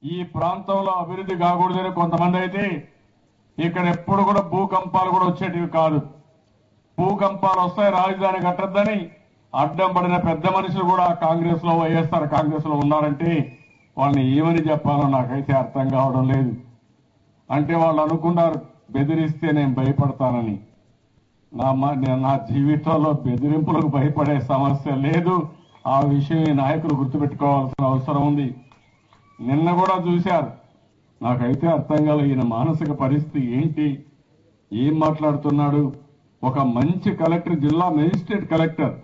ఈ ప్రాంతంలో అభివృద్ధి కాకూడదని కొంతమంది అయితే ఇక్కడ ఎప్పుడు కూడా భూకంపాలు కూడా వచ్చేటివి కాదు. భూకంపాలు వస్తాయి రాజధాని కట్టద్దని అడ్డం పడిన పెద్ద మనుషులు కూడా కాంగ్రెస్ లో వైఎస్ఆర్ కాంగ్రెస్ లో ఉన్నారంటే వాళ్ళని ఏమని చెప్పాలో నాకైతే అర్థం కావడం లేదు. అంటే వాళ్ళు అనుకున్నారు బెదిరిస్తే నేను భయపడతానని. నా జీవితంలో బెదిరింపులకు భయపడే సమస్య లేదు. ఆ విషయం ఈ నాయకులు గుర్తుపెట్టుకోవాల్సిన అవసరం ఉంది. నిన్న కూడా చూశారు. నాకైతే అర్థం కాదు ఈయన మానసిక పరిస్థితి ఏంటి, ఏం మాట్లాడుతున్నాడు. ఒక మంచి కలెక్టర్, జిల్లా మెజిస్ట్రేట్ కలెక్టర్,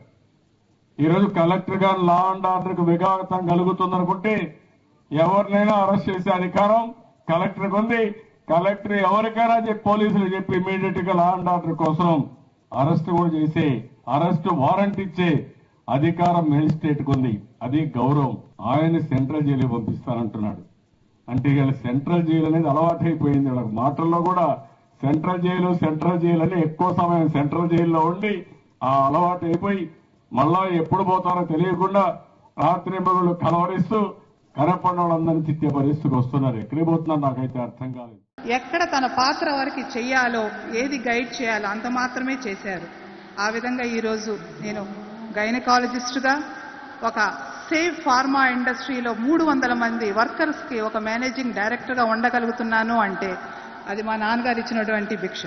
ఈరోజు కలెక్టర్ గారు లా అండ్ ఆర్డర్ కు విఘాతం కలుగుతుందనుకుంటే ఎవరినైనా అరెస్ట్ చేసే అధికారం కలెక్టర్కి ఉంది. కలెక్టర్ ఎవరికైనా పోలీసులు చెప్పి ఇమీడియట్ గా లా అండ్ ఆర్డర్ కోసం అరెస్ట్ కూడా చేసే, అరెస్ట్ వారెంట్ ఇచ్చే అధికారం మెజిస్ట్రేట్ కు ఉంది. అది గౌరవం. ఆయన సెంట్రల్ జైలు పంపిస్తానంటున్నాడు. అంటే ఇవాళ సెంట్రల్ జైలు అనేది అలవాటైపోయింది. వాళ్ళ మాటల్లో కూడా సెంట్రల్ జైలు అని ఎక్కువ సమయం సెంట్రల్ జైల్లో ఉండి ఆ అలవాటు అయిపోయి మళ్ళా ఎప్పుడు పోతారో తెలియకుండా రాత్రి మగుళ్ళు కలవరిస్తూ కనపడిన వాళ్ళందరినీ తిట్టే పరిస్థితికి వస్తున్నారు. ఎక్కడికి పోతున్నారు నాకైతే అర్థం కాలేదు. ఎక్కడ తన పాత్ర వరకు చెయ్యాలో, ఏది గైడ్ చేయాలో అంత మాత్రమే చేశారు. ఆ విధంగా ఈరోజు నేను గైనకాలజిస్టుగా ఒక సేఫ్ ఫార్మా ఇండస్ట్రీలో 300 మంది వర్కర్స్ కి ఒక మేనేజింగ్ డైరెక్టర్గా ఉండగలుగుతున్నాను అంటే అది మా నాన్నగారు ఇచ్చినటువంటి భిక్ష.